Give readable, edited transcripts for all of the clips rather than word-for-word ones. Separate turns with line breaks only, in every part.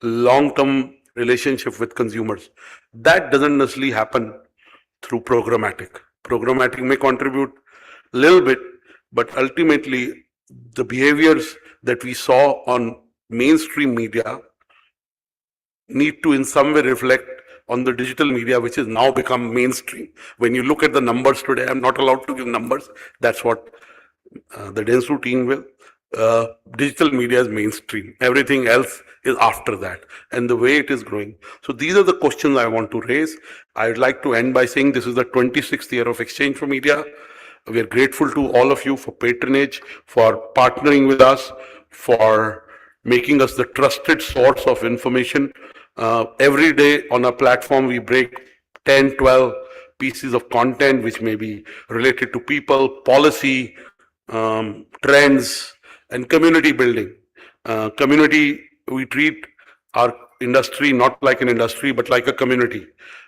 long-term relationship with consumers. That doesn't necessarily happen through programmatic. Programmatic may contribute a little bit, but ultimately the behaviors that we saw on mainstream media need to in some way reflect on the digital media, which has now become mainstream. When you look at the numbers today, I'm not allowed to give numbers. That's what the dentsu team will. Digital media is mainstream. Everything else is after that, and the way it is growing. So these are the questions I want to raise. I'd like to end by saying this is the 26th year of Exchange for Media. We are grateful to all of you for patronage, for partnering with us, for making us the trusted source of information. Every day on our platform, we break 10, 12 pieces of content which may be related to people, policy, trends, and community building. We treat our industry not like an industry, but like a community.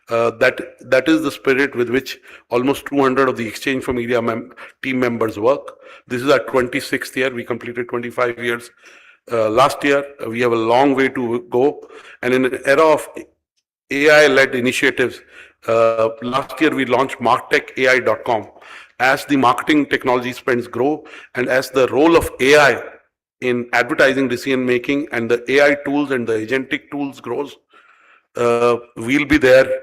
That is the spirit with which almost 200 of the Exchange for Media team members work. This is our 26th year. We completed 25 years last year. We have a long way to go. And in an era of AI-led initiatives, last year we launched marktecai.com. As the marketing technology spends grow, and as the role of AI in advertising decision making and the AI tools and the agentic tools grows, we'll be there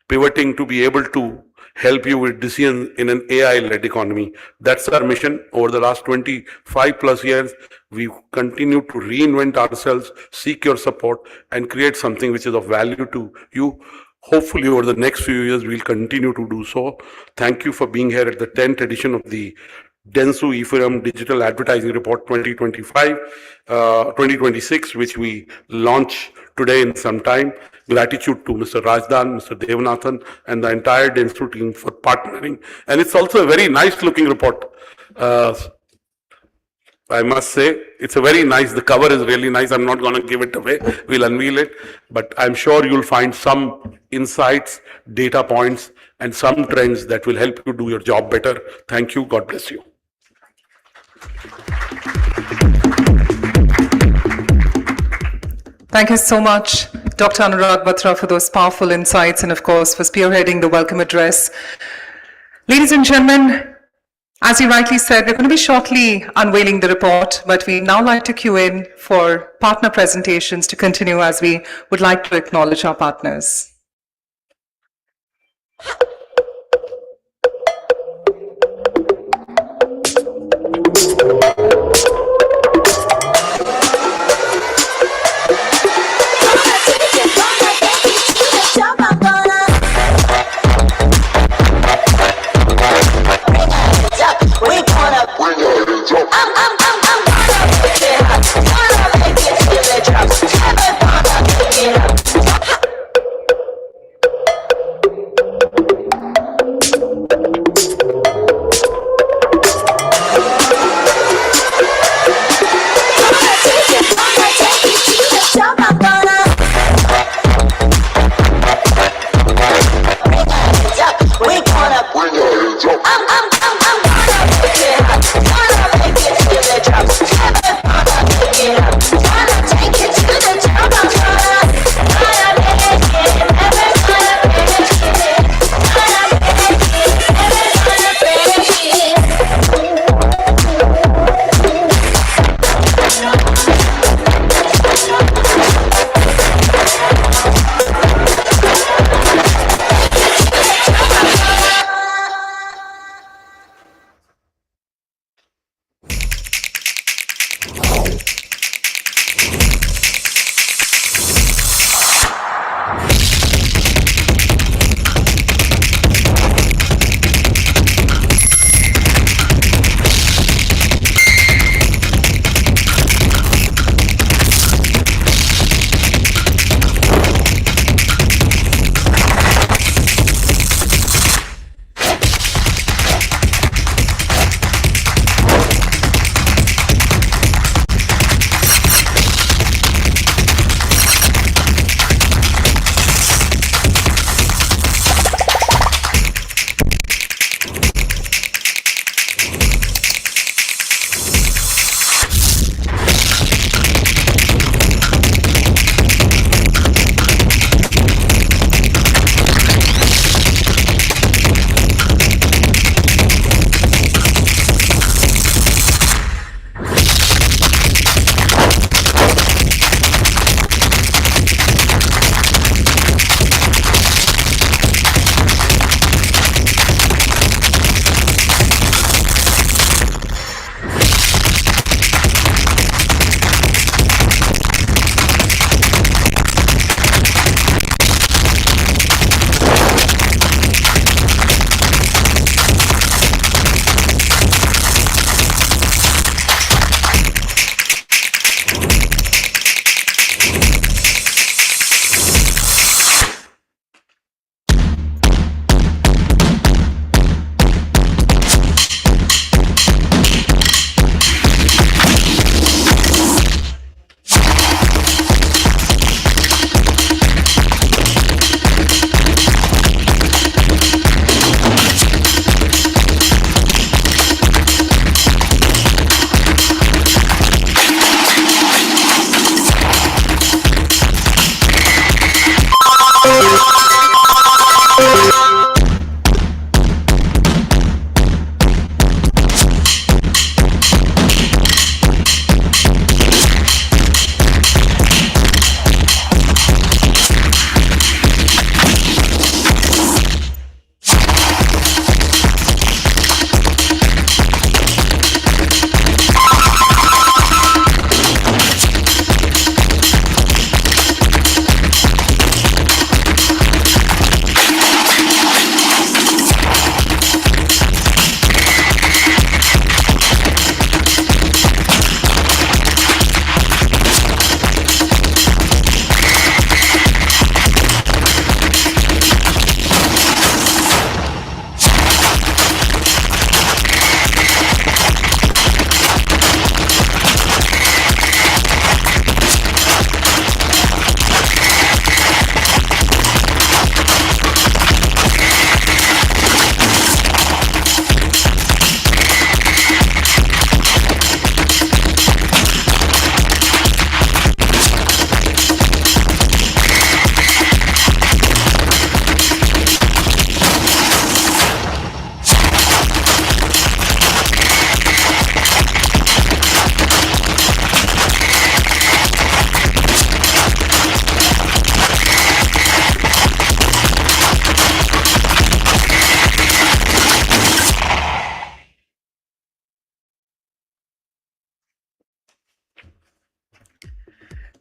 pivoting to be able to help you with decisions in an AI-led economy. That's our mission. Over the last 25 plus years, we've continued to reinvent ourselves, seek your support, and create something which is of value to you. Hopefully, over the next few years, we'll continue to do so. Thank you for being here at the 10th edition of the dentsu e4m Digital Advertising Report 2026, which we launch today in some time. Gratitude to Mr. Rajdan, Mr. Devanathan, and the entire dentsu team for partnering. And it's also a very nice looking report. I must say, it's a very nice, the cover is really nice. I'm not going to give it away. We'll unveil it. But I'm sure you'll find some insights, data points, and some trends that will help you do your job better. Thank you. God bless you.
Thank you so much, Dr. Anurag Batra, for those powerful insights and, of course, for spearheading the welcome address. Ladies and gentlemen, as you rightly said, we're going to be shortly unveiling the report, but we now like to queue in for partner presentations to continue as we would like to acknowledge our partners.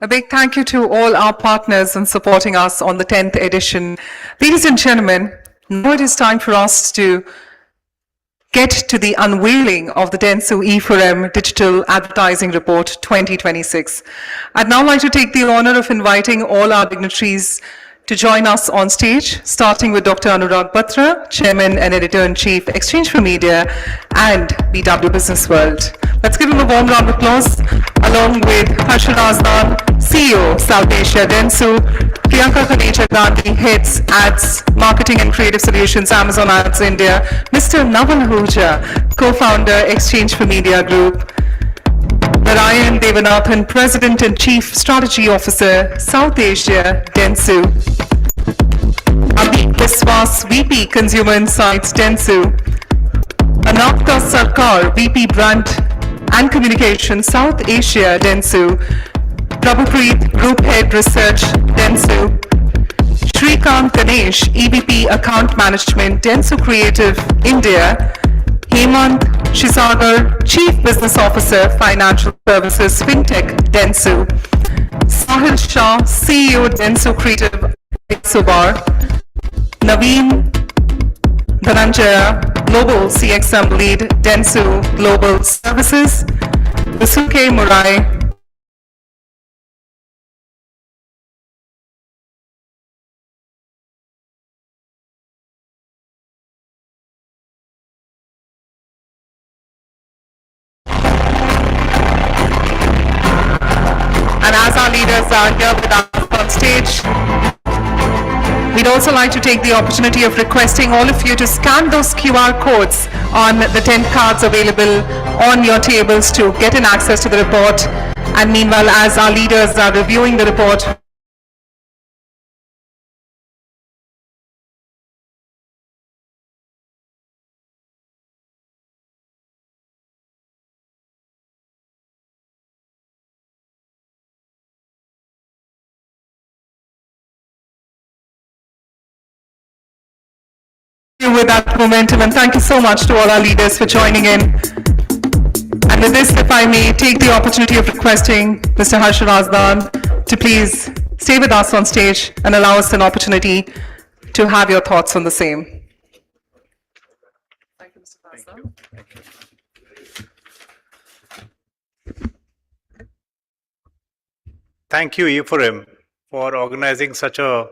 A big thank you to all our partners in supporting us on the 10th edition. Ladies and gentlemen, now it is time for us to get to the unveiling of the dentsu e4m Digital Advertising Report 2026. I'd now like to take the honor of inviting all our dignitaries to join us on stage, starting with Dr. Anurag Batra, Chairman and Editor-in-Chief, Exchange for Media and BW Business World. Let's give him a warm round of applause, along with Harshad Azdan, CEO, South Asia Dentsu, Priyanka Khaneja Gandhi, Heads, Ads, Marketing and Creative Solutions, Amazon Ads India, Mr. Naval Ahuja, Co-founder, Exchange for Media Group, Narayan Devanathan, President and Chief Strategy Officer, South Asia Dentsu, Abhi Biswas, VP Consumer Insights Dentsu, Anapta Sarkar, VP Brand and Communication, South Asia Dentsu, Prabhupreet, Group Head Research Dentsu, Shrikant Ganesh, EVP Account Management, Dentsu Creative India, Hemant Shisagar, Chief Business Officer, Financial Services, FinTech, Dentsu. Sahil Shah, CEO, Dentsu Creative, Subar. Naveen Dhananjaya, Global CXM Lead, Dentsu Global Services. Visuke Murai, and as our leaders are here with us on stage, we'd also like to take the opportunity of requesting all of you to scan those QR codes on the 10 cards available on your tables to get an access to the report. And meanwhile, as our leaders are reviewing the report, with that momentum, and thank you so much to all our leaders for joining in. And with this, if I may take the opportunity of requesting Mr. Harshad Azdan to please stay with us on stage and allow us an opportunity to have your thoughts on the same. Thank you, Mr. Azdan.
Thank you, e4m, for organizing such a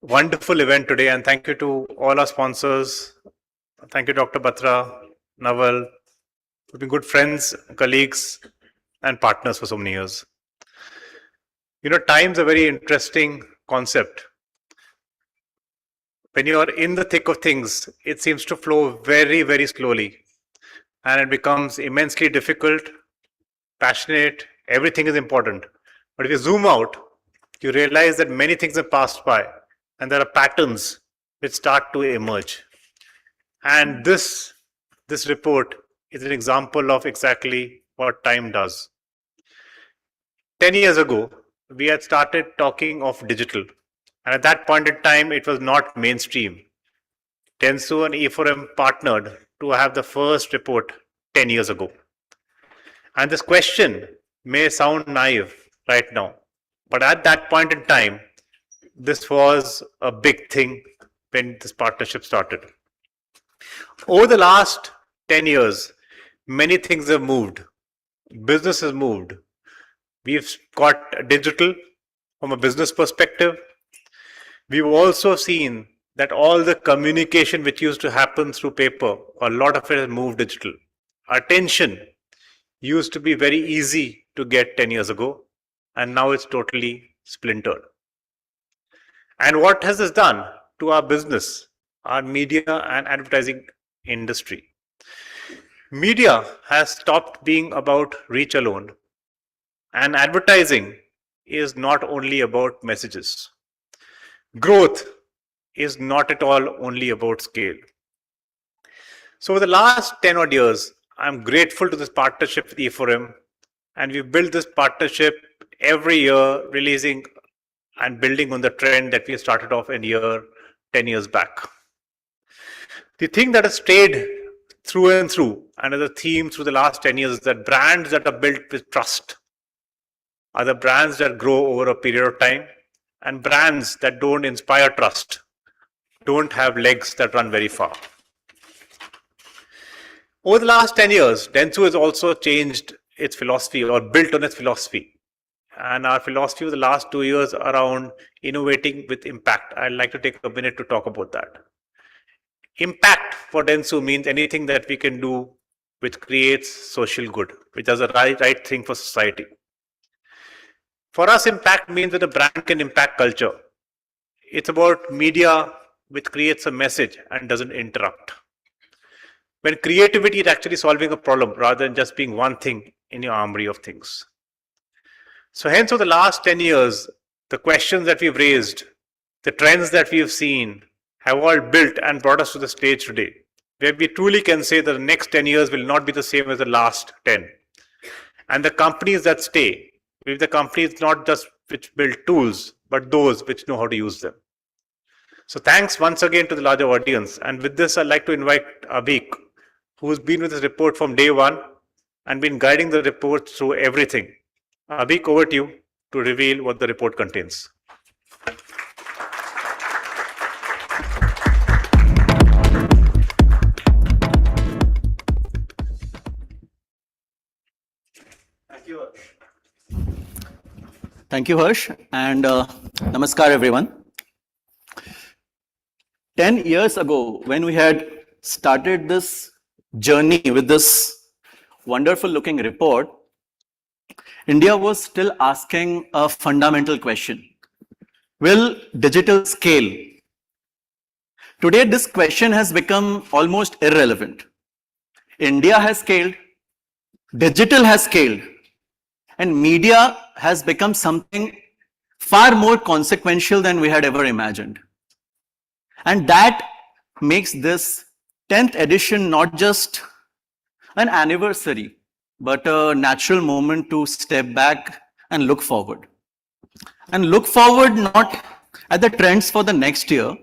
wonderful event today, and thank you to all our sponsors. Thank you, Dr. Batra, Naval. We've been good friends, colleagues, and partners for so many years. You know, time's a very interesting concept. When you are in the thick of things, it seems to flow very, very slowly, and it becomes immensely difficult, passionate, everything is important. But if you zoom out, you realize that many things have passed by, and there are patterns which start to emerge. And this report is an example of exactly what time does. 10 years ago, we had started talking of digital. And at that point in time, it was not mainstream. Dentsu and e4m partnered to have the first report 10 years ago. And this question may sound naive right now, but at that point in time, this was a big thing when this partnership started. Over the last 10 years, many things have moved. Business has moved. We've got digital from a business perspective. We've also seen that all the communication which used to happen through paper, a lot of it has moved digital. Attention used to be very easy to get 10 years ago, and now it's totally splintered. And what has this done to our business, our media and advertising industry? Media has stopped being about reach alone, and advertising is not only about messages. Growth is not at all only about scale. So over the last 10 odd years, I'm grateful to this partnership with e4m, and we've built this partnership every year, releasing and building on the trend that we started off in 10 years back. The thing that has stayed through and through, and as a theme through the last 10 years, is that brands that are built with trust are the brands that grow over a period of time, and brands that don't inspire trust don't have legs that run very far. Over the last 10 years, dentsu has also changed its philosophy or built on its philosophy. And our philosophy of the last 2 years around innovating with impact. I'd like to take a minute to talk about that. Impact for dentsu means anything that we can do which creates social good, which does the right thing for society. For us, impact means that a brand can impact culture. It's about media which creates a message and doesn't interrupt. When creativity is actually solving a problem rather than just being one thing in your armory of things. So hence, over the last 10 years, the questions that we've raised, the trends that we've seen have all built and brought us to the stage today, where we truly can say that the next 10 years will not be the same as the last 10. And the companies that stay will be the companies not just which build tools, but those which know how to use them. So thanks once again to the larger audience. And with this, I'd like to invite Abhik, who's been with this report from day one and been guiding the report through everything. Abhik, over to you to reveal what the report contains.
Thank you, Harsh, and namaskar, everyone. 10 years ago, when we had started this journey with this wonderful looking report, India was still asking a fundamental question. Will digital scale? Today, this question has become almost irrelevant. India has scaled, digital has scaled, and media has become something far more consequential than we had ever imagined. And that makes this 10th edition not just an anniversary, but a natural moment to step back and look forward. And look forward not at the trends for the next year,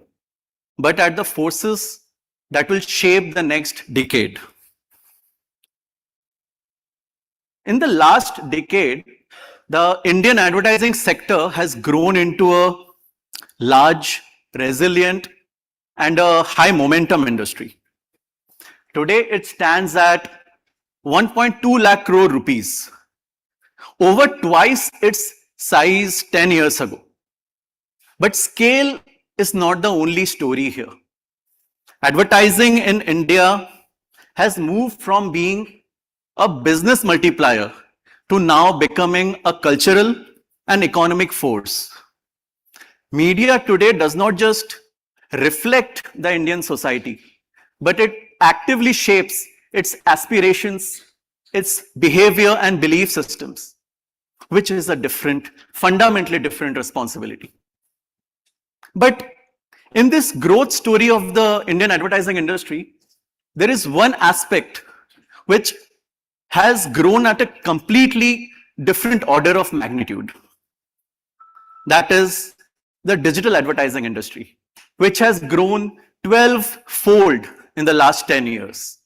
but at the forces that will shape the next decade. In the last decade, the Indian advertising sector has grown into a large, resilient, and a high momentum industry. Today, it stands at 1.2 lakh crore rupees, over twice its size 10 years ago. But scale is not the only story here. Advertising in India has moved from being a business multiplier to now becoming a cultural and economic force. Media today does not just reflect the Indian society, but it actively shapes its aspirations, its behavior and belief systems, which is a fundamentally different responsibility. But in this growth story of the Indian advertising industry, there is one aspect which has grown at a completely different order of magnitude. That is the digital advertising industry, which has grown 12-fold in the last 10 years.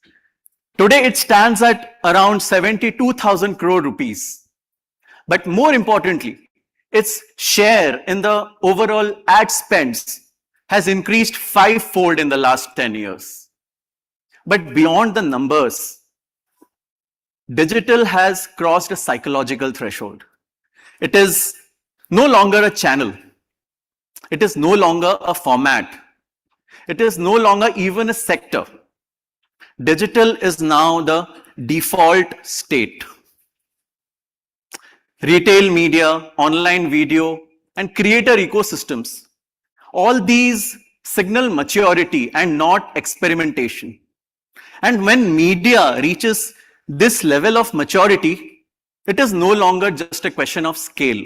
Today, it stands at around 72,000 crore rupees. But more importantly, its share in the overall ad spends has increased 5-fold in the last 10 years. But beyond the numbers, digital has crossed a psychological threshold. It is no longer a channel. It is no longer a format. It is no longer even a sector. Digital is now the default state. Retail media, online video, and creator ecosystems, all these signal maturity and not experimentation. And when media reaches this level of maturity, it is no longer just a question of scale.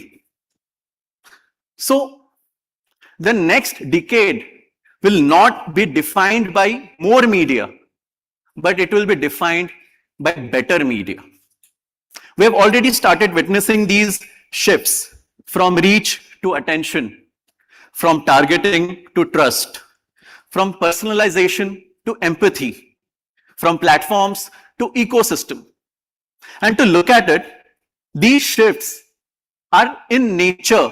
So, the next decade will not be defined by more media, but it will be defined by better media. We have already started witnessing these shifts from reach to attention, from targeting to trust, from personalization to empathy, from platforms to ecosystem. And to look at it, these shifts are in nature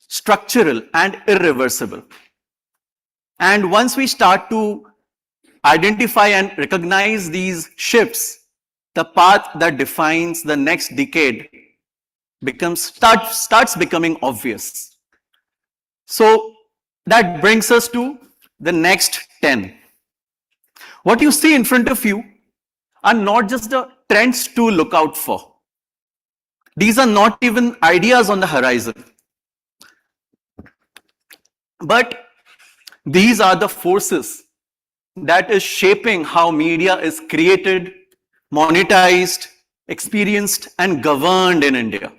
structural and irreversible. And once we start to identify and recognize these shifts, the path that defines the next decade starts becoming obvious. So that brings us to the next 10. What you see in front of you are not just the trends to look out for. These are not even ideas on the horizon. But these are the forces that is shaping how media is created, monetized, experienced, and governed in India.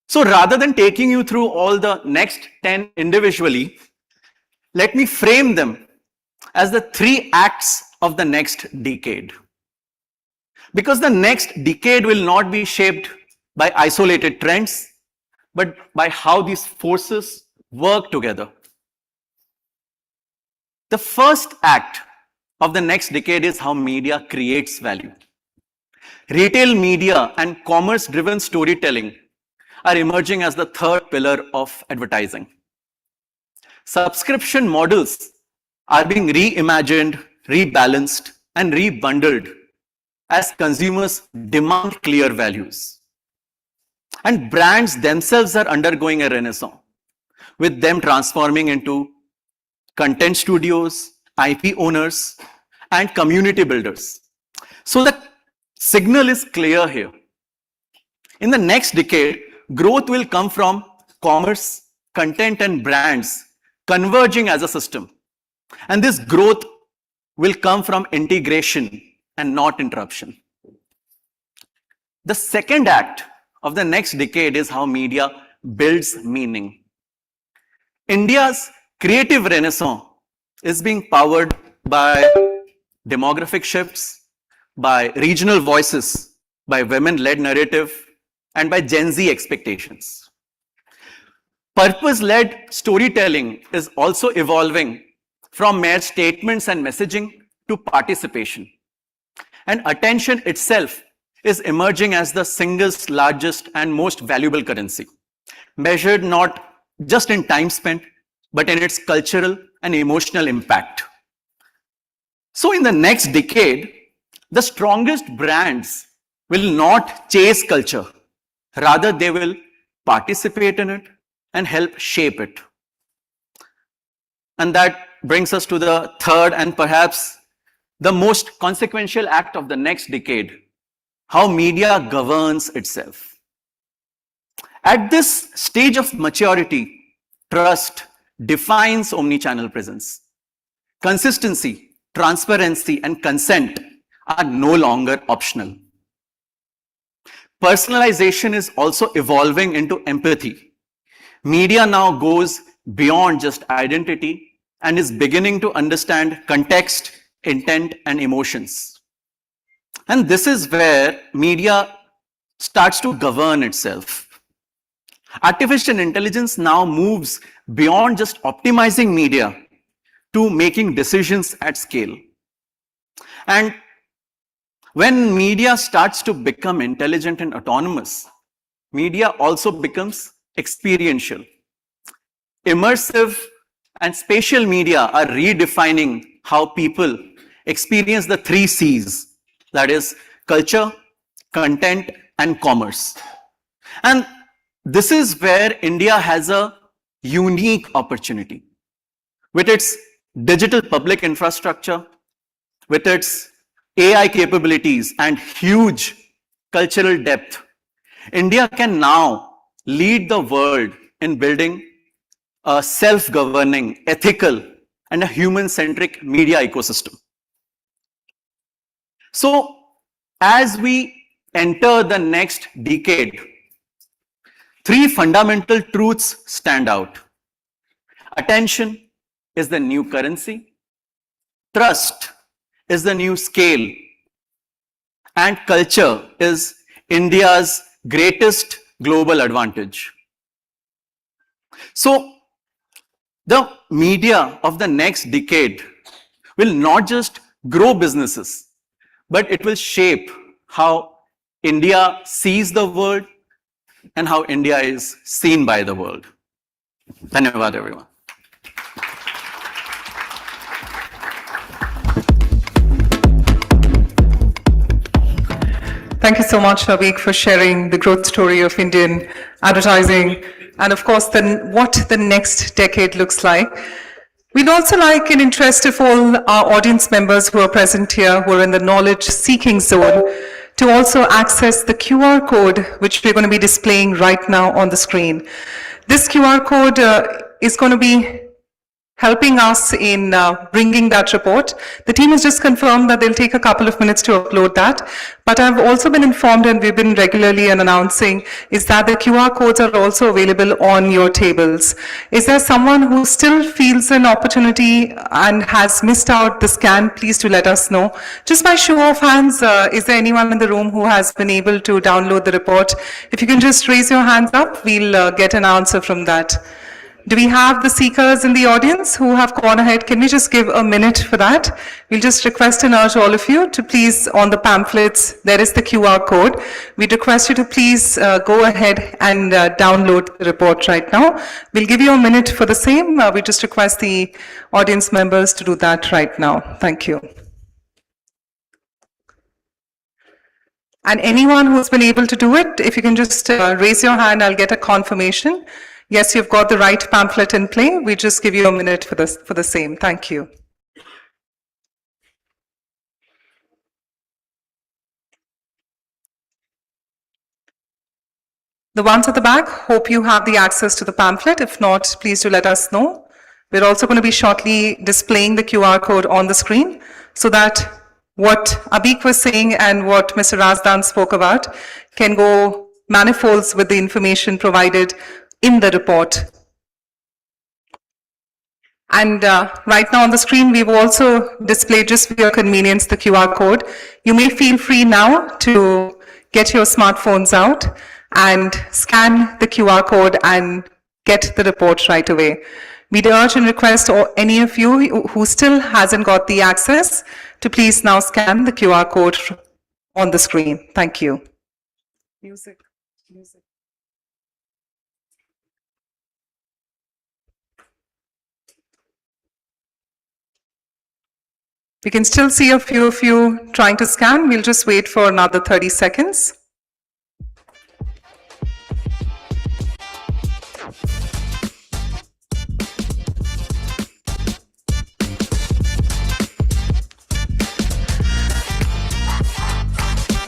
So rather than taking you through all the next 10 individually, let me frame them as the 3 acts of the next decade. Because the next decade will not be shaped by isolated trends, but by how these forces work together. The first act of the next decade is how media creates value. Retail media and commerce-driven storytelling are emerging as the third pillar of advertising. Subscription models are being reimagined, rebalanced, and rebundled as consumers demand clear values. And brands themselves are undergoing a renaissance, with them transforming into content studios, IP owners, and community builders. So the signal is clear here. In the next decade, growth will come from commerce, content, and brands converging as a system. And this growth will come from integration and not interruption. The second act of the next decade is how media builds meaning. India's creative renaissance is being powered by demographic shifts, by regional voices, by women-led narrative, and by Gen Z expectations. Purpose-led storytelling is also evolving from mere statements and messaging to participation. And attention itself is emerging as the single largest and most valuable currency, measured not just in time spent, but in its cultural and emotional impact. So in the next decade, the strongest brands will not chase culture. Rather, they will participate in it and help shape it. And that brings us to the third and perhaps the most consequential act of the next decade, how media governs itself. At this stage of maturity, trust defines omnichannel presence. Consistency, transparency, and consent are no longer optional. Personalization is also evolving into empathy. Media now goes beyond just identity and is beginning to understand context, intent, and emotions. And this is where media starts to govern itself. Artificial intelligence now moves beyond just optimizing media to making decisions at scale. And when media starts to become intelligent and autonomous, media also becomes experiential. Immersive and spatial media are redefining how people experience the 3 C's, that is, culture, content, and commerce. And this is where India has a unique opportunity. With its digital public infrastructure, with its AI capabilities and huge cultural depth, India can now lead the world in building a self-governing, ethical, and a human-centric media ecosystem. So, as we enter the next decade, 3 fundamental truths stand out. Attention is the new currency, trust is the new scale, and culture is India's greatest global advantage. So, the media of the next decade will not just grow businesses, but it will shape how India sees the world, and how India is seen by the world. Dhanyavad, everyone.
Thank you so much, Avik, for sharing the growth story of Indian advertising and, of course, what the next decade looks like. We'd also like, in interest of all our audience members who are present here, who are in the knowledge-seeking zone, to also access the QR code, which we're going to be displaying right now on the screen. This QR code is going to be helping us in bringing that report. The team has just confirmed that they'll take a couple of minutes to upload that. But I've also been informed, and we've been regularly announcing, is that the QR codes are also available on your tables. Is there someone who still feels an opportunity and has missed out the scan? Please do let us know. Just by show of hands, is there anyone in the room who has been able to download the report? If you can just raise your hands up, we'll get an answer from that. Do we have the seekers in the audience who have gone ahead? Can we just give a minute for that? We'll just request and urge all of you to please, on the pamphlets, there is the QR code. We'd request you to please go ahead and download the report right now. We'll give you a minute for the same. We just request the audience members to do that right now. Thank you. And anyone who's been able to do it, if you can just raise your hand, I'll get a confirmation. Yes, you've got the right pamphlet in play. We just give you a minute for the same. Thank you. The ones at the back, hope you have the access to the pamphlet. If not, please do let us know. We're also going to be shortly displaying the QR code on the screen so that what Abik was saying and what Mr. Razdan spoke about can go manifolds with the information provided in the report. And right now on the screen, we've also displayed, just for your convenience, the QR code. You may feel free now to get your smartphones out and scan the QR code and get the report right away. We'd urge and request any of you who still hasn't got the access to please now scan the QR code on the screen. Thank you. Music. We can still see a few of you trying to scan. We'll just wait for another 30 seconds.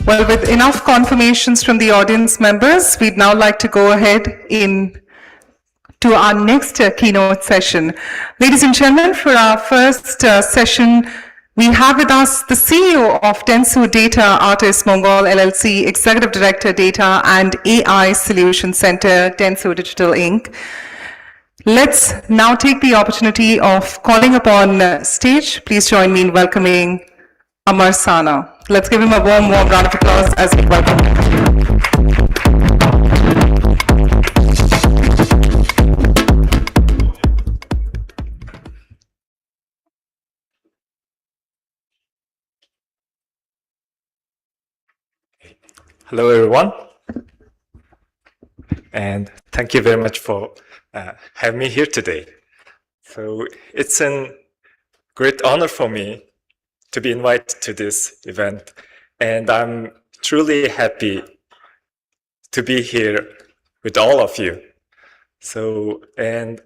Well, with enough confirmations from the audience members, we'd now like to go ahead to our next keynote session. Ladies and gentlemen, for our first session, we have with us the CEO of Dentsu Data Artist Mongol LLC, Executive Director Data and AI Solution Center, Dentsu Digital Inc. Let's now take the opportunity of calling upon stage. Please join me in welcoming Amar Sana. Let's give him a warm round of applause as we welcome him.
Hello, everyone, and thank you very much for having me here today. So it's a great honor for me to be invited to this event, and I'm truly happy to be here with all of you. So, and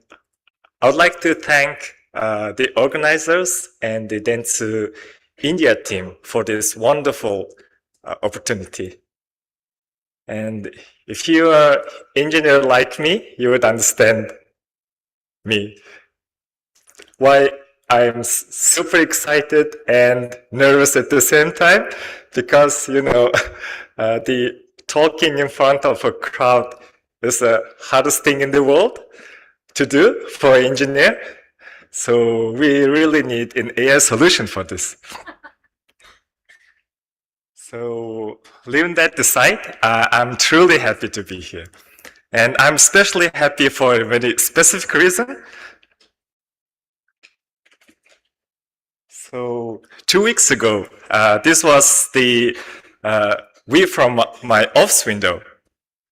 I would like to thank the organizers and the Dentsu India team for this wonderful opportunity. And if you are an engineer like me, you would understand me. Why I'm super excited and nervous at the same time, because, you know, the talking in front of a crowd is the hardest thing in the world to do for an engineer. So we really need an AI solution for this. So leaving that aside, I'm truly happy to be here. And I'm especially happy for a very specific reason. So 2 weeks ago, this was the view from my office window.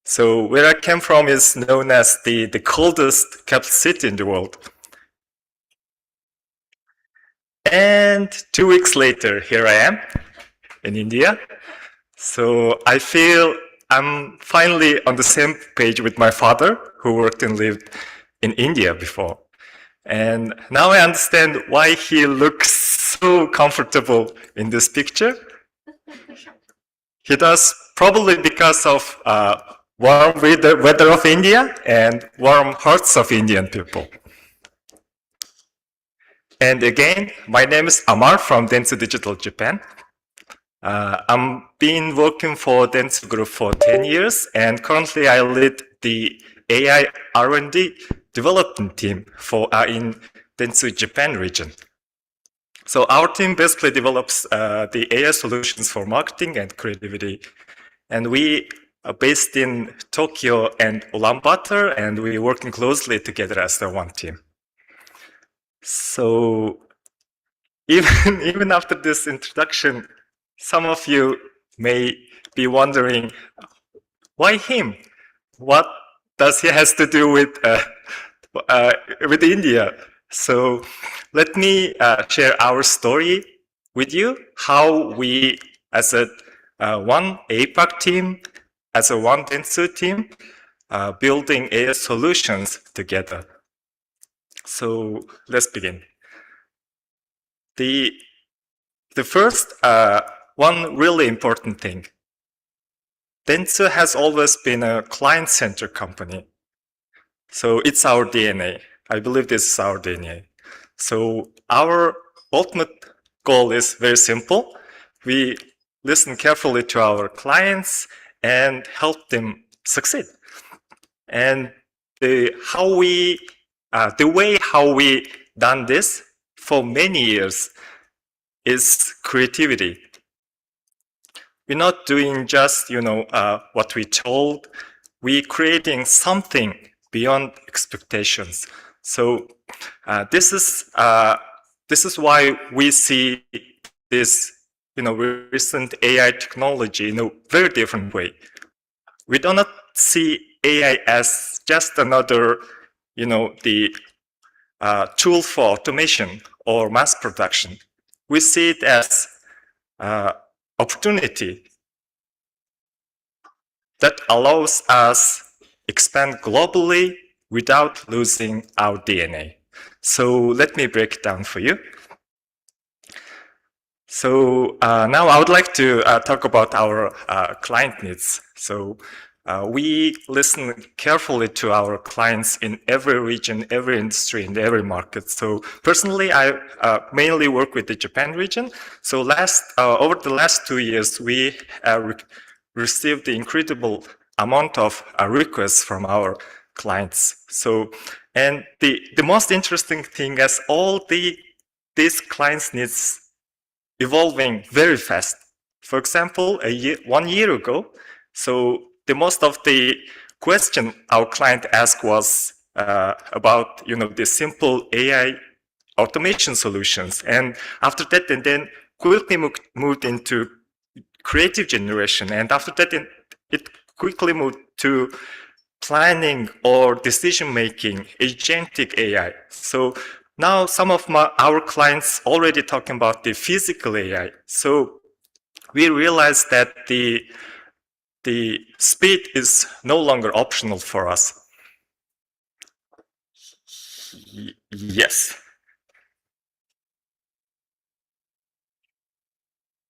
So where I came from is known as the coldest capital city in the world. And 2 weeks later, here I am in India. So I feel I'm finally on the same page with my father, who worked and lived in India before. And now I understand why he looks so comfortable in this picture. He does probably because of warm weather of India and warm hearts of Indian people. And again, my name is Amar from Dentsu Digital Japan. I'm been working for Dentsu Group for 10 years, and currently I lead the AI R&D development team for in Dentsu Japan region. So our team basically develops the AI solutions for marketing and creativity. And we are based in Tokyo and Ulaanbaatar, and we're working closely together as the one team. So even after this introduction, some of you may be wondering, why him? What does he has to do with India? So let me share our story with you, how we, as a one APAC team, as a one Dentsu team, building AI solutions together. So let's begin. The first one really important thing. Dentsu has always been a client-centered company. So it's our DNA. I believe this is our DNA. So our ultimate goal is very simple. We listen carefully to our clients and help them succeed. And the way how we done this for many years is creativity. We're not doing just what we told. We're creating something beyond expectations. So this is why we see this recent AI technology in a very different way. We do not see AI as just another the tool for automation or mass production. We see it as opportunity that allows us expand globally without losing our DNA. So let me break it down for you. So now I would like to talk about our client needs. So we listen carefully to our clients in every region, every industry, and every market. So personally, I mainly work with the Japan region. So over the last 2 years, we received the incredible amount of requests from our clients. So, and the most interesting thing is these clients' needs evolving very fast. For example, 1 year ago, so the most of the question our client asked was about the simple AI automation solutions, and after that, and then quickly moved into creative generation, and after that, it quickly moved to planning or decision making, agentic AI. So now some of our clients already talking about the physical AI. So we realized that the speed is no longer optional for us. Yes.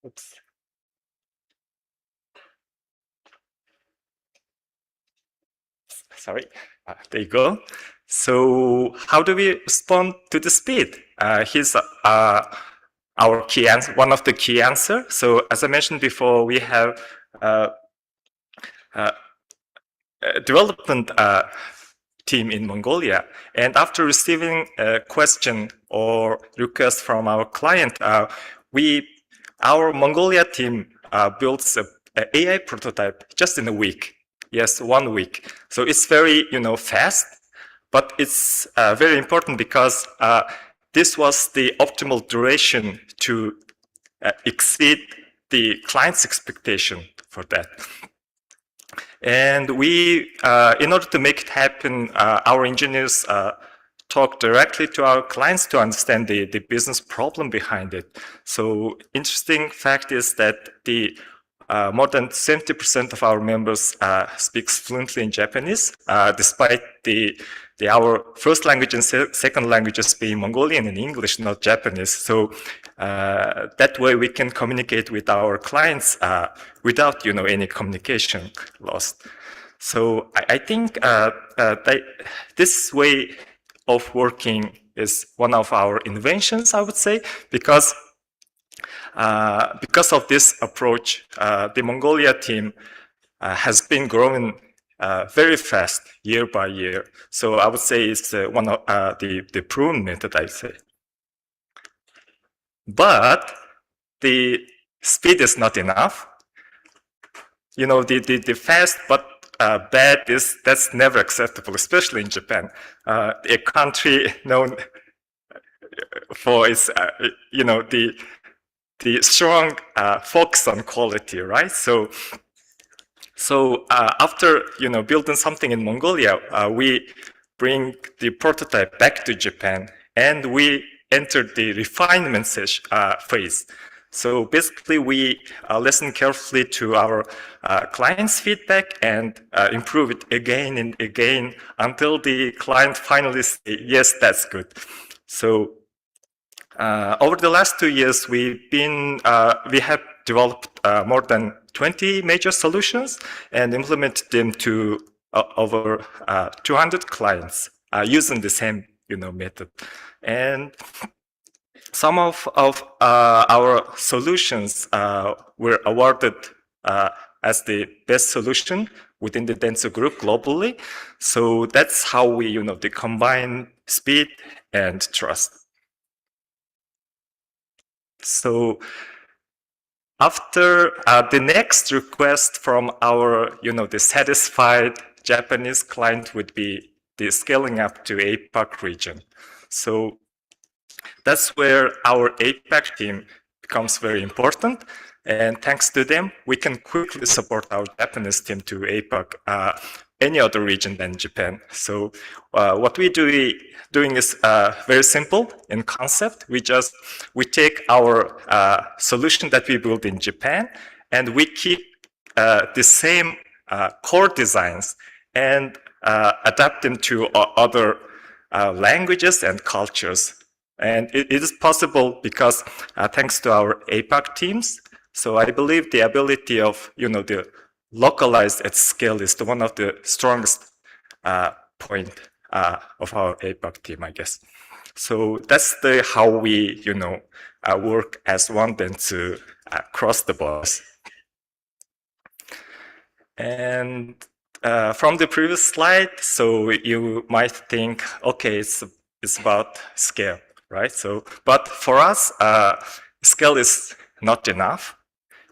Oops. Sorry. There you go. So how do we respond to the speed? Here's our key answer, one of the key answers. So as I mentioned before, we have development team in Mongolia. And after receiving a question or request from our client, our Mongolia team builds an AI prototype just in a week. Yes, 1 week. So it's very, fast, but it's very important because this was the optimal duration to exceed the client's expectation for that. And we, in order to make it happen, our engineers talk directly to our clients to understand the business problem behind it. So interesting fact is that the more than 70% of our members speaks fluently in Japanese, despite our first language and second languages being Mongolian and English, not Japanese. So that way we can communicate with our clients without, any communication lost. So I think this way of working is one of our inventions, I would say, because of this approach, the Mongolia team has been growing very fast year by year. So I would say it's one of the proven method, I'd say. But the speed is not enough. The fast but bad that's never acceptable, especially in Japan, a country known for its, the strong focus on quality, right? So after building something in Mongolia, we bring the prototype back to Japan, and we entered the refinement phase. So basically, we listen carefully to our client's feedback and improve it again and again until the client finally says, yes, that's good. So over the last 2 years, we have developed more than 20 major solutions and implemented them to over 200 clients using the same method. And some of our solutions were awarded as the best solution within the dentsu group globally. So that's how we they combine speed and trust. So after the next request from our, the satisfied Japanese client would be the scaling up to APAC region. So that's where our APAC team becomes very important. And thanks to them, we can quickly support our Japanese team to APAC, any other region than Japan. So what we doing is very simple in concept. We take our solution that we built in Japan, and we keep the same core designs and adapt them to other languages and cultures. And it is possible because thanks to our APAC teams. So I believe the ability of the localized at scale is one of the strongest point of our APAC team, I guess. So that's how we work as one dentsu across the borders. And from the previous slide, so you might think, okay, it's about scale, right? So, but for us, scale is not enough.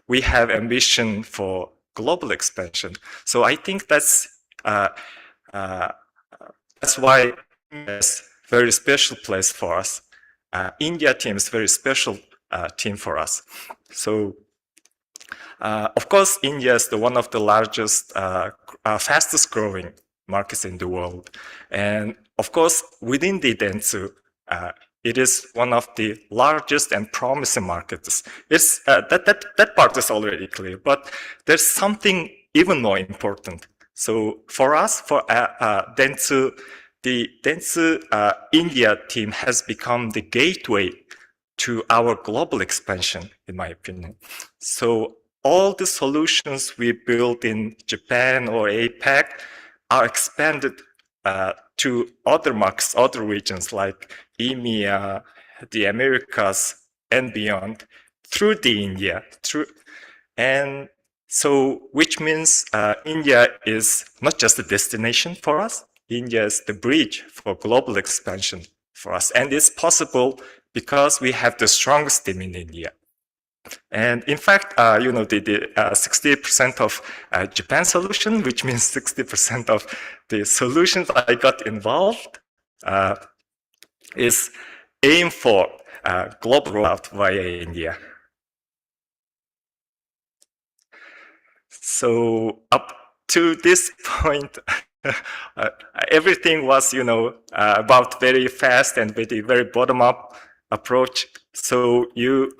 We have ambition for global expansion. So I think that's why it's a very special place for us. India team is a very special team for us. So of course, India is one of the largest, fastest growing markets in the world. And of course, within the dentsu, it is one of the largest and promising markets. It's that part is already clear, but there's something even more important. So for us, for dentsu, the dentsu India team has become the gateway to our global expansion, in my opinion. So all the solutions we built in Japan or APAC are expanded to other markets, other regions like EMEA, the Americas, and beyond through the India. And so, which means India is not just a destination for us. India is the bridge for global expansion for us. And it's possible because we have the strongest team in India. And in fact, the 60% of Japan solution, which means 60% of the solutions I got involved, is aim for global rollout via India. So to this point, everything was, about very fast and very bottom-up approach. So you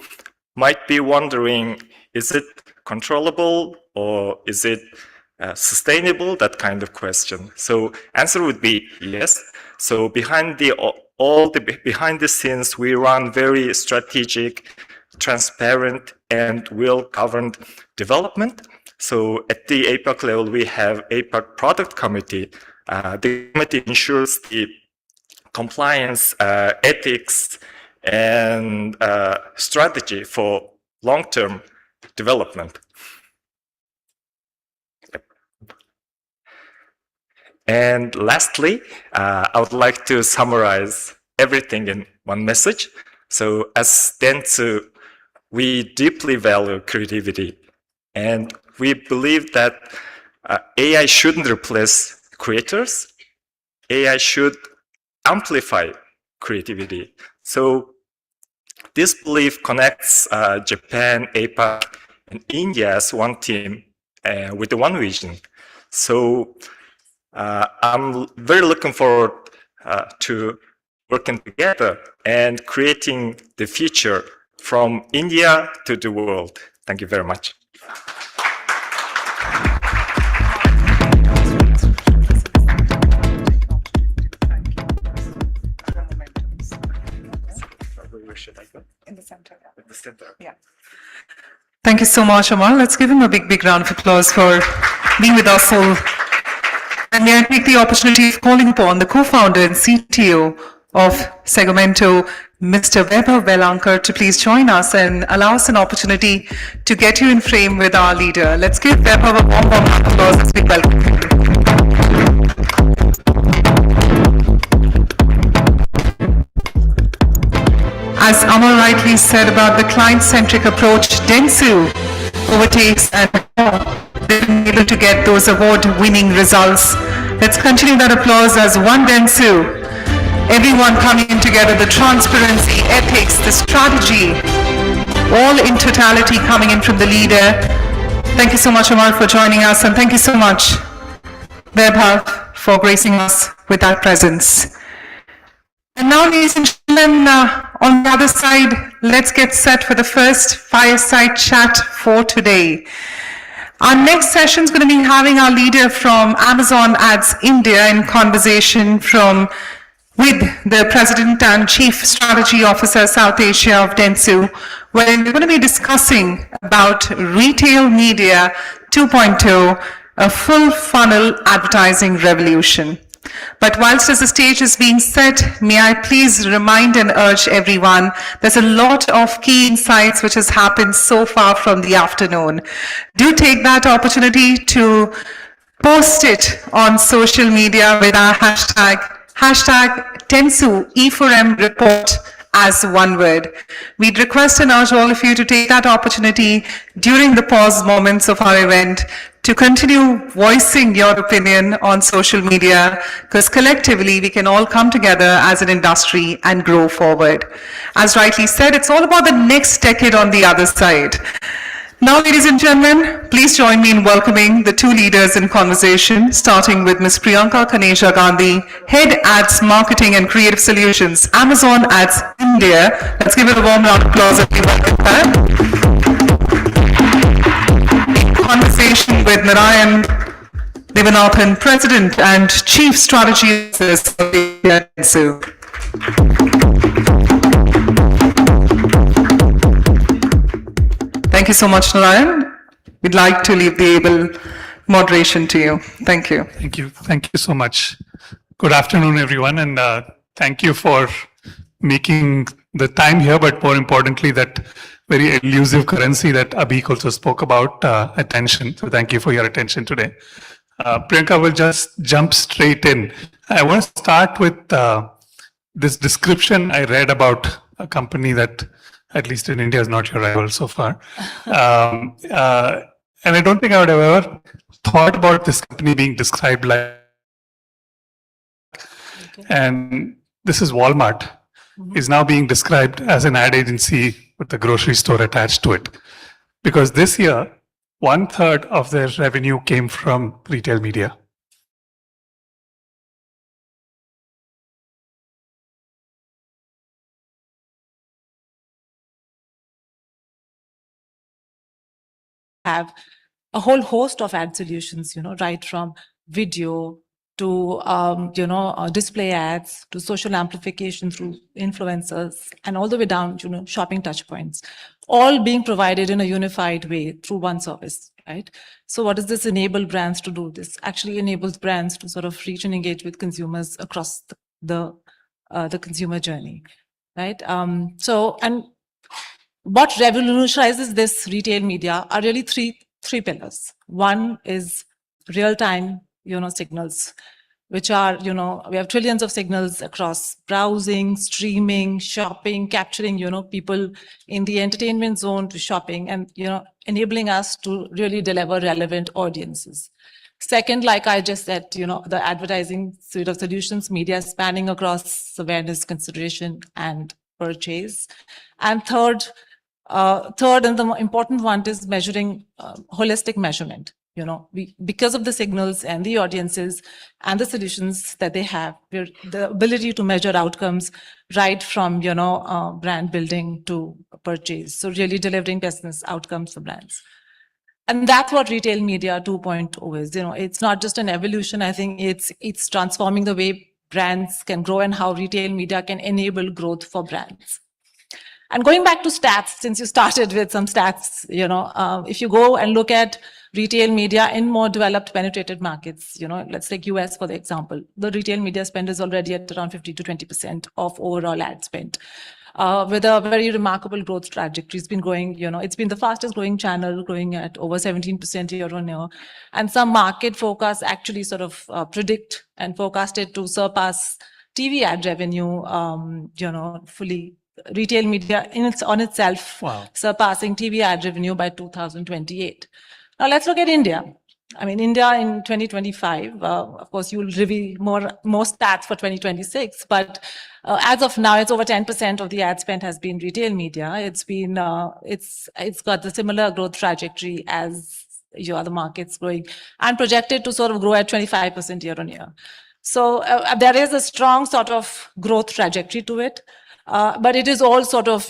might be wondering, is it controllable or is it sustainable? That kind of question. So answer would be yes. So behind the scenes, we run very strategic, transparent, and well-governed development. So at the APAC level, we have APAC Product Committee. The committee ensures the compliance, ethics, and strategy for long-term development. And lastly, I would like to summarize everything in one message. So as dentsu, we deeply value creativity, and we believe that AI shouldn't replace creators. AI should amplify creativity. So this belief connects Japan, APAC, and India as one team with the one vision. So I'm very looking forward to working together and creating the future from India to the world. Thank you very much.
In the center.
In the center.
Yeah. Thank you so much, Amar. Let's give him a big round of applause for being with us all. And may I take the opportunity of calling upon the co-founder and CTO of Segmento, Mr. Vaibhav Velankar, to please join us and allow us an opportunity to get you in frame with our leader. Let's give Vaibhav a warm round of applause as we welcome him. As Amar rightly said about the client-centric approach, dentsu overtakes and they've been able to get those award-winning results. Let's continue that applause as one dentsu. Everyone coming in together, the transparency, ethics, the strategy, all in totality coming in from the leader. Thank you so much, Amar, for joining us, and thank you so much, Vaibhav, for gracing us with that presence. And now, ladies and gentlemen, on the other side, let's get set for the first fireside chat for today. Our next session is going to be having our leader from Amazon Ads India in conversation with the President and Chief Strategy Officer, South Asia of Dentsu, where we're going to be discussing about Retail Media 2.0, a full funnel advertising revolution. But whilst as the stage is being set, may I please remind and urge everyone, there's a lot of key insights which has happened so far from the afternoon. Do take that opportunity to post it on social media with our hashtag Dentsu E4m report as one word. We'd request and urge all of you to take that opportunity during the pause moments of our event to continue voicing your opinion on social media, because collectively we can all come together as an industry and grow forward. As rightly said, it's all about the next decade on the other side. Now, ladies and gentlemen, please join me in welcoming the two leaders in conversation, starting with Ms. Priyanka Kanesha Gandhi, Head Ads Marketing and Creative Solutions, Amazon Ads India. Let's give it a warm round of applause if you welcome her. Conversation with Narayan Devanathan, President and Chief Strategy Officer of dentsu. Thank you so much, Narayan. We'd like to leave the able moderation to you. Thank you.
Thank you. Thank you so much. Good afternoon, everyone, and thank you for making the time here, but more importantly, that very elusive currency that Abhik also spoke about, attention. So thank you for your attention today. Priyanka will just jump straight in. I want to start with this description I read about a company that, at least in India, is not your rival so far. And I don't think I would have ever thought about this company being described like, and this is Walmart, is now being described as an ad agency with a grocery store attached to it. Because this year, 1/3 of their revenue came from retail media.
Have a whole host of ad solutions, right from video to, display ads, to social amplification through influencers, and all the way down, shopping touchpoints, all being provided in a unified way through one service, right? So what does this enable brands to do? This actually enables brands to sort of reach and engage with consumers across the consumer journey, right? And what revolutionizes this retail media are really three pillars. One is real-time, signals, which are, we have trillions of signals across browsing, streaming, shopping, capturing, people in the entertainment zone to shopping, and, enabling us to really deliver relevant audiences. Second, like I just said, the advertising suite of solutions, media spanning across awareness, consideration, and purchase. And third, and the important one is measuring, holistic measurement. Because of the signals and the audiences and the solutions that they have, the ability to measure outcomes right from, brand building to purchase. So really delivering business outcomes for brands. And that's what retail media 2.0 is. It's not just an evolution. I think it's transforming the way brands can grow and how retail media can enable growth for brands. And going back to stats, since you started with some stats, if you go and look at retail media in more developed, penetrated markets, let's take US for the example, the retail media spend is already at around 50 to 20% of overall ad spend. With a very remarkable growth trajectory. It's been growing, it's been the fastest growing channel, growing at over 17% year on year. And some market forecasts actually sort of predict and forecast it to surpass TV ad revenue, fully. Retail media on itself,
Wow.
surpassing TV ad revenue by 2028. Now let's look at India. I mean, India in 2025, of course, you will reveal more stats for 2026, but as of now, it's over 10% of the ad spend has been retail media. It's been, it's got the similar growth trajectory as your other markets growing, and projected to sort of grow at 25% year on year. So there is a strong sort of growth trajectory to it. But it is all sort of,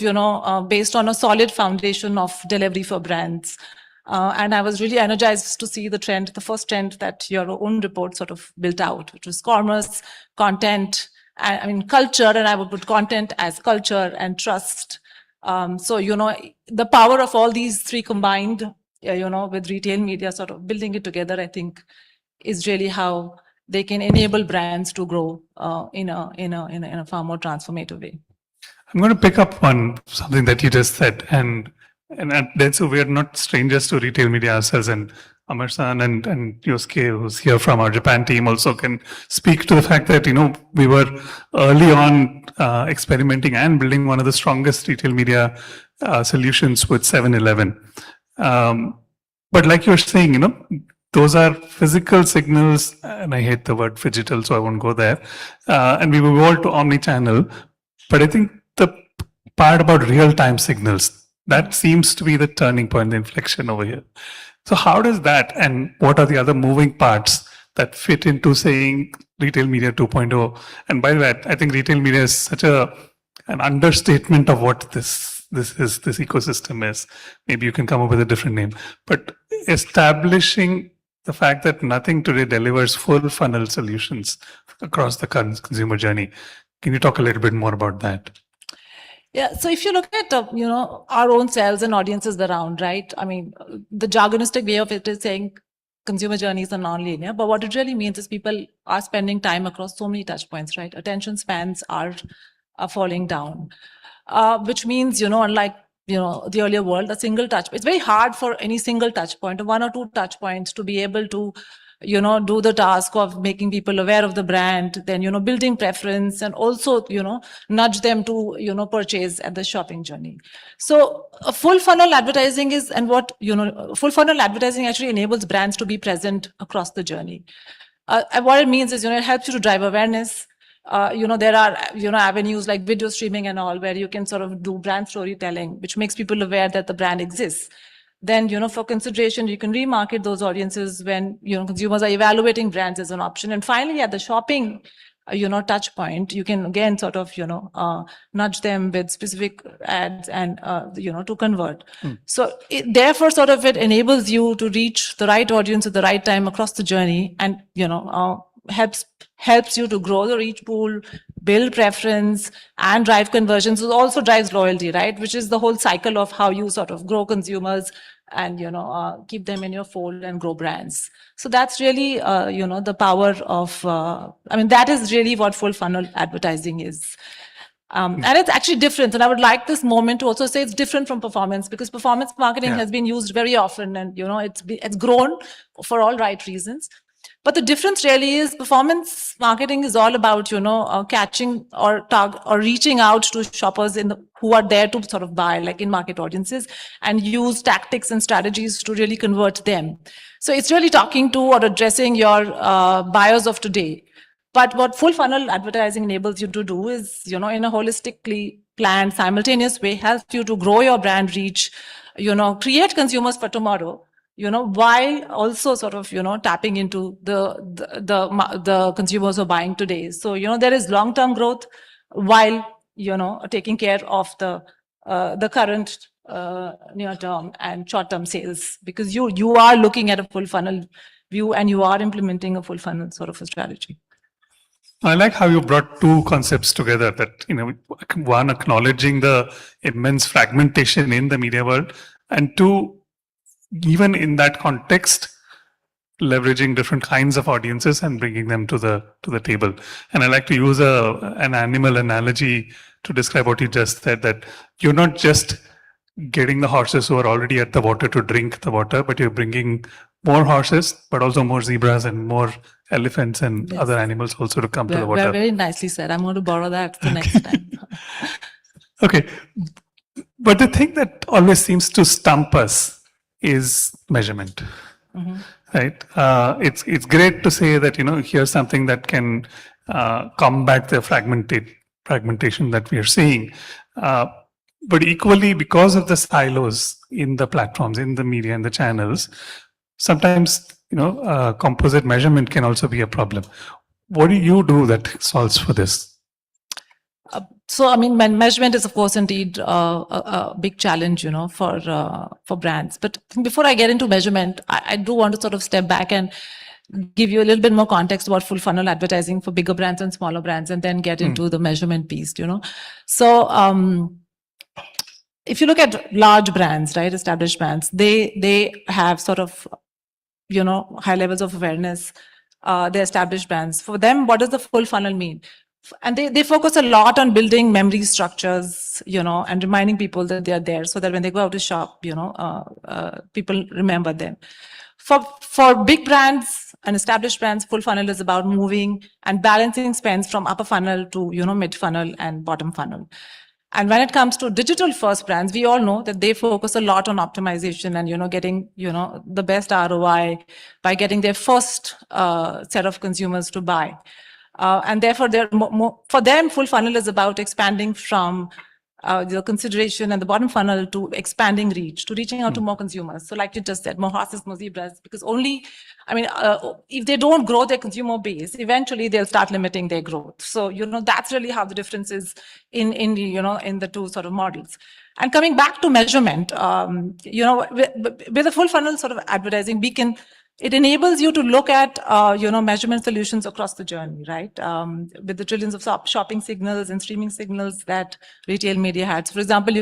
based on a solid foundation of delivery for brands. And I was really energized to see the first trend that your own report sort of built out, which was commerce, content, culture, and I would put content as culture and trust. So, the power of all these three combined, with retail media sort of building it together, I think is really how they can enable brands to grow in a far more transformative way.
I'm going to pick up on something that you just said, and at dentsu, we are not strangers to retail media ourselves, and Amar-san and Yosuke, who's here from our Japan team, also can speak to the fact that, we were early on experimenting and building one of the strongest retail media solutions with 7-Eleven. But like you're saying, those are physical signals, and I hate the word phygital, so I won't go there. And we evolved to omni-channel, but I think the part about real-time signals, that seems to be the turning point, the inflection over here. So how does that, and what are the other moving parts that fit into saying retail media 2.0? And by that, I think retail media is such an understatement of what this ecosystem is. Maybe you can come up with a different name, but establishing the fact that nothing today delivers full funnel solutions across the consumer journey. Can you talk a little bit more about that?
Yeah, so if you look at, our own selves and audiences around, right? I mean, the jargonistic way of it is saying consumer journeys are non-linear, but what it really means is people are spending time across so many touch points, right? Attention spans are falling down, which means, unlike, the earlier world, a single touch, it's very hard for any single touch point, one or two touch points to be able to do the task of making people aware of the brand, then, building preference, and also, nudge them to, purchase at the shopping journey. So a full funnel advertising is, and what, full funnel advertising actually enables brands to be present across the journey. And what it means is, it helps you to drive awareness. There are, avenues like video streaming and all, where you can sort of do brand storytelling, which makes people aware that the brand exists. Then, for consideration, you can remarket those audiences when, consumers are evaluating brands as an option. And finally, at the shopping, touch point, you can again sort of, nudge them with specific ads and, to convert. So therefore, sort of it enables you to reach the right audience at the right time across the journey and, helps you to grow the reach pool, build preference, and drive conversions. It also drives loyalty, right? Which is the whole cycle of how you sort of grow consumers and, keep them in your fold and grow brands. So that's really, the power of, that is really what full funnel advertising is. And it's actually different. And I would like this moment to also say it's different from performance, because performance marketing has been used very often, and, it's grown for all right reasons. But the difference really is performance marketing is all about, catching or reaching out to shoppers who are there to sort of buy, like in market audiences, and use tactics and strategies to really convert them. So it's really talking to or addressing your buyers of today. But what full funnel advertising enables you to do is, in a holistically planned, simultaneous way, helps you to grow your brand reach, create consumers for tomorrow, while also sort of, tapping into the consumers who are buying today. So, there is long-term growth while, taking care of the current near-term and short-term sales, because you are looking at a full funnel view and you are implementing a full funnel sort of a strategy.
I like how you brought two concepts together, that, one, acknowledging the immense fragmentation in the media world, and two, even in that context, leveraging different kinds of audiences and bringing them to the table. And I like to use an animal analogy to describe what you just said, that you're not just getting the horses who are already at the water to drink the water, but you're bringing more horses, but also more zebras and more elephants and other animals also to come to the water.
Very nicely said. I'm going to borrow that the next time.
Okay. But the thing that always seems to stump us is measurement. Right? It's great to say that, here's something that can combat the fragmentation that we are seeing. But equally, because of the silos in the platforms, in the media and the channels, sometimes, composite measurement can also be a problem. What do you do that solves for this?
So, measurement is, of course, indeed a big challenge, for brands. But before I get into measurement, I do want to sort of step back and give you a little bit more context about full funnel advertising for bigger brands and smaller brands, and then get into the measurement piece, So, if you look at large brands, right, established brands, they have sort of, high levels of awareness. They're established brands. For them, what does the full funnel mean? And they focus a lot on building memory structures, and reminding people that they are there, so that when they go out to shop, people remember them. For big brands and established brands, full funnel is about moving and balancing spends from upper funnel to, mid funnel and bottom funnel. And when it comes to digital first brands, we all know that they focus a lot on optimization and, getting, the best ROI by getting their first set of consumers to buy. And therefore, for them, full funnel is about expanding from the consideration and the bottom funnel to expanding reach, to reaching out to more consumers. So like you just said, more horses, more zebras, because if they don't grow their consumer base, eventually they'll start limiting their growth. So, that's really how the difference is in the two sort of models. And coming back to measurement, with a full funnel sort of advertising, it enables you to look at, measurement solutions across the journey, right? With the trillions of shopping signals and streaming signals that retail media had. So for example,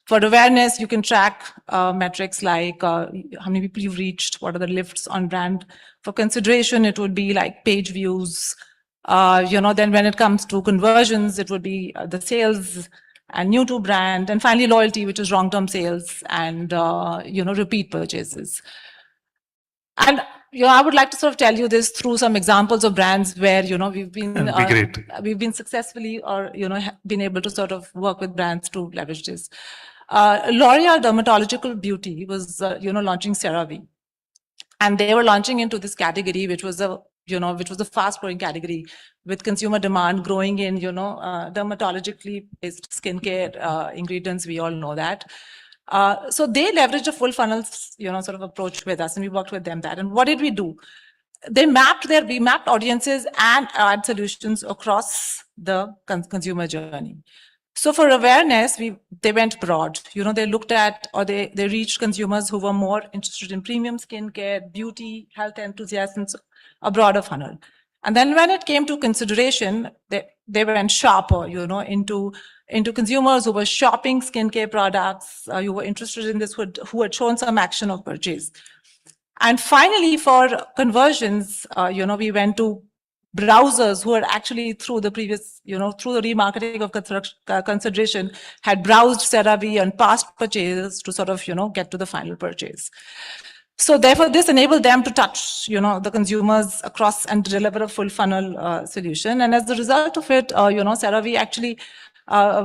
for awareness, you can track metrics like how many people you've reached, what are the lifts on brand. For consideration, it would be like page views. Then when it comes to conversions, it would be the sales and new to brand. And finally, loyalty, which is long-term sales and, repeat purchases. And I would like to sort of tell you this through some examples of brands where we've been successfully or been able to sort of work with brands to leverage this. L'Oreal Dermatological Beauty was launching CeraVe, and they were launching into this category, which was a fast-growing category with consumer demand growing in dermatologically based skincare ingredients. We all know that. So they leveraged a full funnel, sort of approach with us, and we worked with them that. And what did we do? We mapped audiences and ad solutions across the consumer journey. So for awareness, they went broad. They looked at, or they reached consumers who were more interested in premium skincare, beauty, health enthusiasts, a broader funnel. And then when it came to consideration, they went sharper, into consumers who were shopping skincare products, who were interested in this, who had shown some action of purchase. And finally, for conversions, we went to browsers who had actually through the previous, through the remarketing of consideration, had browsed CeraVe and past purchases to sort of, get to the final purchase. So therefore, this enabled them to touch, the consumers across and deliver a full funnel solution. And as a result of it, CeraVe actually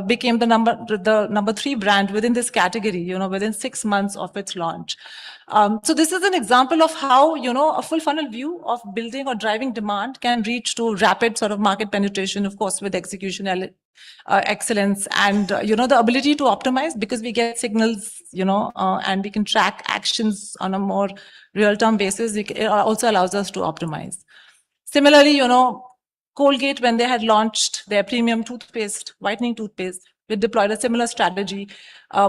became the number 3 brand within this category, within 6 months of its launch. So this is an example of how, a full funnel view of building or driving demand can reach to rapid sort of market penetration, of course, with execution excellence and, the ability to optimize, because we get signals, and we can track actions on a more real-time basis. It also allows us to optimize. Similarly, Colgate, when they had launched their premium toothpaste, whitening toothpaste, we deployed a similar strategy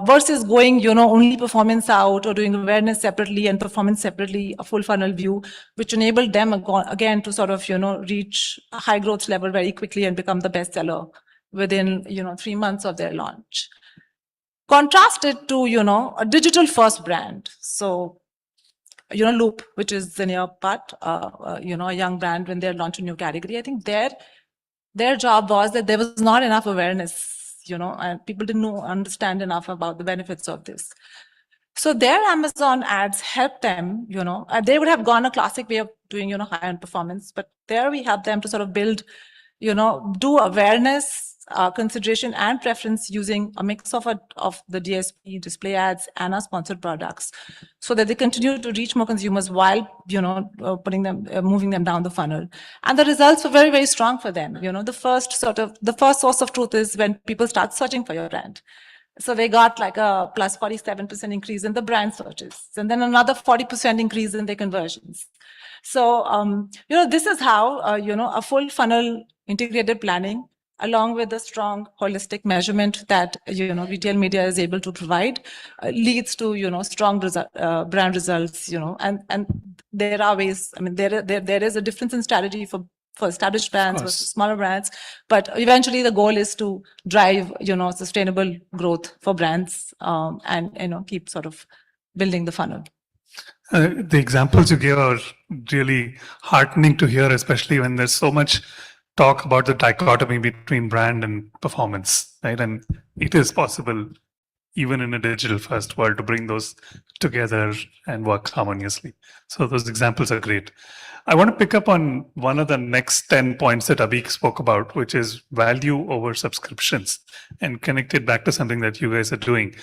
versus going, only performance out or doing awareness separately and performance separately, a full funnel view, which enabled them again to sort of, reach a high growth level very quickly and become the bestseller within, 3 months of their launch. Contrasted to, a digital first brand. So, Loop, which is the near part, a young brand when they're launching a new category. I think their job was that there was not enough awareness, and people didn't understand enough about the benefits of this. So their Amazon ads helped them, they would have gone a classic way of doing, high-end performance, but there we help them to sort of build, do awareness, consideration and preference using a mix of the DSP, display ads, and our sponsored products, so that they continue to reach more consumers while, moving them down the funnel. And the results were very, very strong for them. The first source of truth is when people start searching for your brand. So they got like a plus 47% increase in the brand searches, and then another 40% increase in their conversions. So, this is how, a full funnel integrated planning, along with the strong holistic measurement that, retail media is able to provide, leads to, strong brand results, and there are ways, there is a difference in strategy for established brands versus smaller brands, but eventually the goal is to drive, sustainable growth for brands, and, keep sort of building the funnel.
The examples you gave are really heartening to hear, especially when there's so much talk about the dichotomy between brand and performance, right? And it is possible, even in a digital first world, to bring those together and work harmoniously. So those examples are great. I want to pick up on one of the next 10 points that Abhi spoke about, which is value over subscriptions, and connect it back to something that you guys are doing.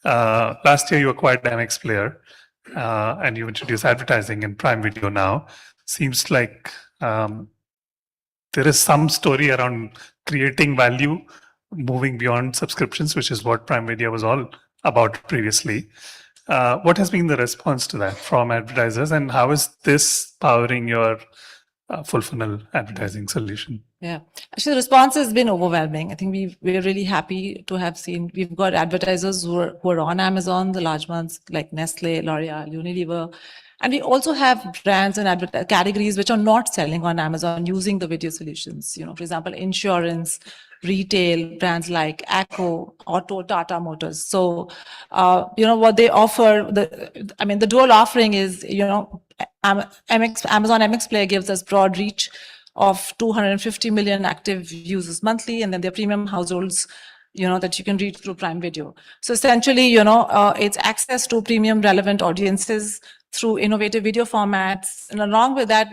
Last year, you acquired MX Player, and you introduced advertising in Prime Video now. Seems like there is some story around creating value, moving beyond subscriptions, which is what Prime Video was all about previously. What has been the response to that from advertisers, and how is this powering your full funnel advertising solution?
Yeah, actually, the response has been overwhelming. I think we're really happy to have seen. We've got advertisers who are on Amazon, the large ones like Nestle, L'Oreal, Unilever. And we also have brands and categories which are not selling on Amazon using the video solutions. For example, insurance, retail, brands like Acco, Auto, Tata Motors. So, what they offer, the dual offering is, Amazon MX Player gives us broad reach of 250 million active users monthly, and then their premium households, that you can reach through Prime Video. So essentially, it's access to premium relevant audiences through innovative video formats. And along with that,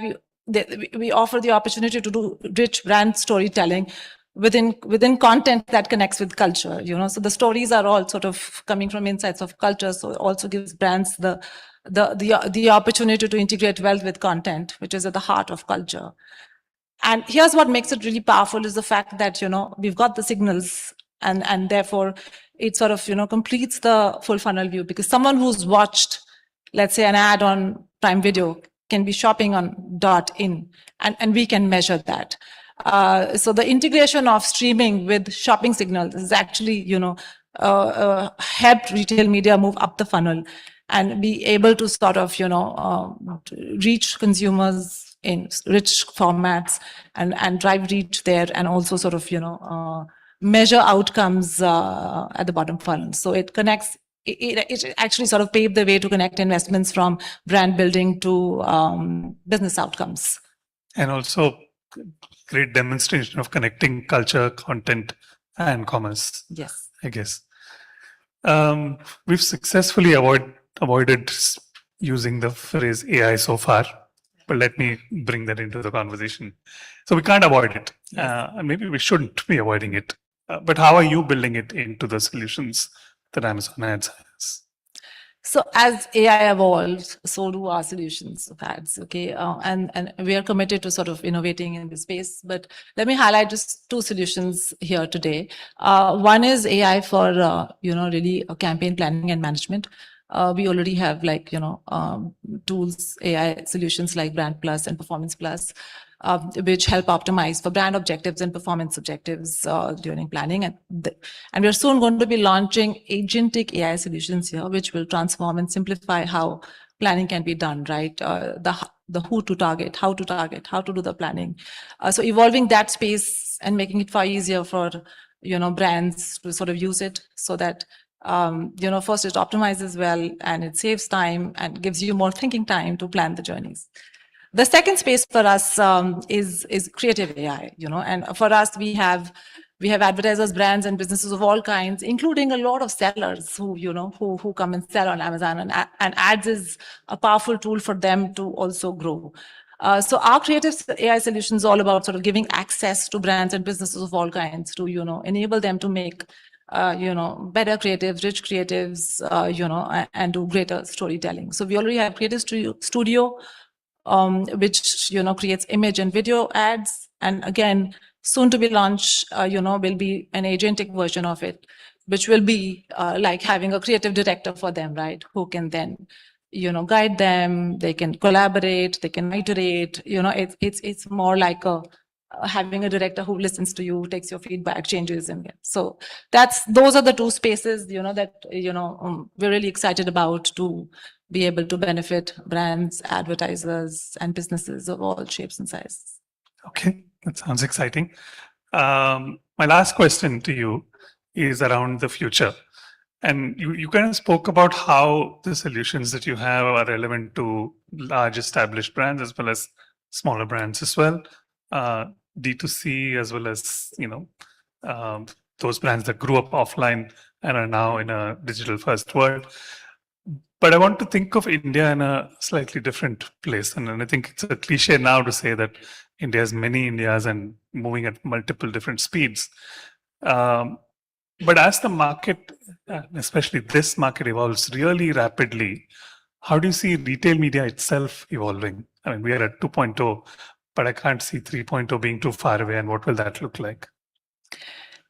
we offer the opportunity to do rich brand storytelling within content that connects with culture, so the stories are all sort of coming from insights of culture. So it also gives brands the opportunity to integrate well with content, which is at the heart of culture. And here's what makes it really powerful is the fact that, we've got the signals And therefore it sort of, completes the full funnel view, because someone who's watched, let's say, an ad on Prime Video can be shopping on .in, and we can measure that. So the integration of streaming with shopping signals is actually, helped retail media move up the funnel and be able to sort of, reach consumers in rich formats and drive reach there, and also sort of, measure outcomes at the bottom funnel. So it connects. It actually sort of paved the way to connect investments from brand building to business outcomes.
And also great demonstration of connecting culture, content, and commerce,
Yes.
I guess. We've successfully avoided using the phrase AI so far, but let me bring that into the conversation. So we can't avoid it. And maybe we shouldn't be avoiding it. But how are you building it into the solutions that Amazon Ads has?
So as AI evolves, so do our solutions of ads. Okay, and we are committed to sort of innovating in this space. But let me highlight just two solutions here today. One is AI for really campaign planning and management. We already have tools, AI solutions like Brand Plus and Performance Plus, which help optimize for brand objectives and performance objectives during planning. And we're soon going to be launching agentic AI solutions here, which will transform and simplify how planning can be done, right? The who to target, how to do the planning. So evolving that space and making it far easier for, brands to sort of use it, so that first it optimizes well and it saves time and gives you more thinking time to plan the journeys. The second space for us is creative AI, and for us, we have advertisers, brands, and businesses of all kinds, including a lot of sellers who come and sell on Amazon, and ads is a powerful tool for them to also grow. So our creative AI solution is all about sort of giving access to brands and businesses of all kinds to, enable them to make, better creatives, rich creatives, and do greater storytelling. So we already have Creative Studio, which, creates image and video ads. And again, soon to be launched, will be an agentic version of it, which will be like having a creative director for them, right? Who can then, guide them, they can collaborate, they can iterate, it's more like having a director who listens to you, takes your feedback, changes. And so those are the two spaces, that, we're really excited about to be able to benefit brands, advertisers, and businesses of all shapes and sizes.
Okay, that sounds exciting. My last question to you is around the future. And you kind of spoke about how the solutions that you have are relevant to large established brands as well as smaller brands as well, D2C as well as, those brands that grew up offline and are now in a digital first world. But I want to think of India in a slightly different place. And I think it's a cliche now to say that India has many Indias and moving at multiple different speeds. But as the market, especially this market, evolves really rapidly, how do you see retail media itself evolving? I mean, we are at 2.0, but I can't see 3.0 being too far away. And what will that look like?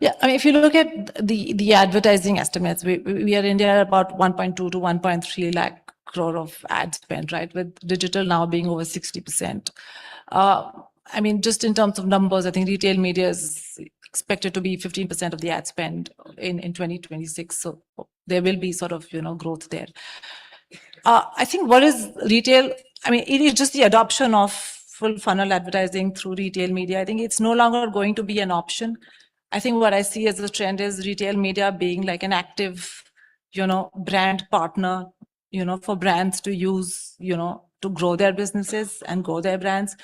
Yeah, I mean, if you look at the advertising estimates, we are in India at about 1.2 to 1.3 lakh crore of ad spend, right? With digital now being over 60%. I mean, just in terms of numbers, I think retail media is expected to be 15% of the ad spend in 2026. So there will be sort of, growth there. I think what is retail, I mean, it is just the adoption of full funnel advertising through retail media. I think it's no longer going to be an option. I think what I see as a trend is retail media being like an active, brand partner, for brands to use, to grow their businesses and grow their brands.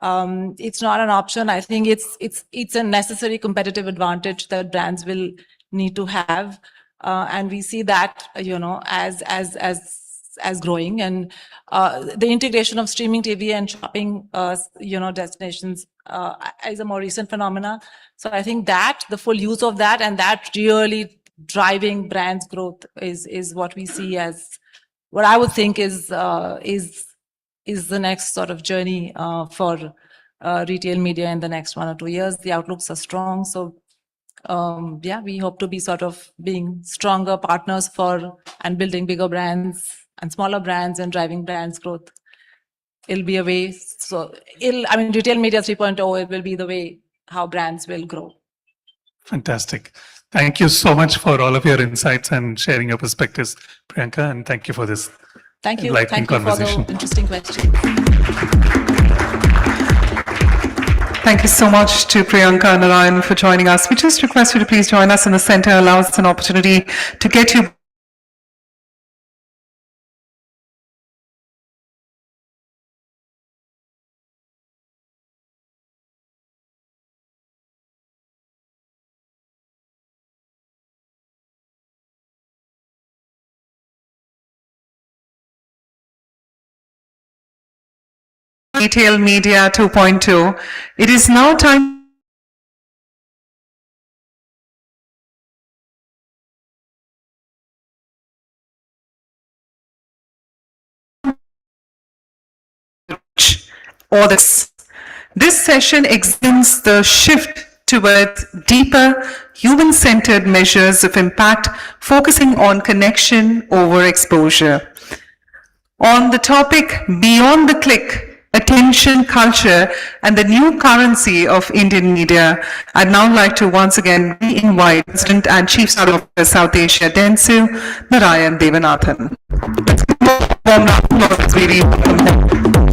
It's not an option. I think it's a necessary competitive advantage that brands will need to have, and we see that as growing, and the integration of streaming TV and shopping destinations is a more recent phenomena. So I think that the full use of that and that really driving brands growth is what we see as what I would think is the next sort of journey for retail media in the next 1 or 2 years. The outlooks are strong. So yeah, we hope to be sort of being stronger partners for and building bigger brands and smaller brands and driving brands growth. It'll be a way. So I mean, retail media 3.0, it will be the way how brands will grow.
Fantastic. Thank you so much for all of your insights and sharing your perspectives, Priyanka, and thank you for this
Thank you.
enlightening
Thank you for
conversation.
the interesting questions.
Thank you so much to Priyanka and Narayan for joining us. We just request you to please join us in the center, allow us an opportunity to get you Retail Media 2.2. It is now time or this. This session examines the shift towards deeper human-centered measures of impact, focusing on connection over exposure. On the topic Beyond the Click, Attention Culture and the New Currency of Indian Media, I'd now like to once again re-invite President and Chief Star Officer South Asia dentsu, Narayan Devanathan. Let's give a warm round of applause as we welcome him.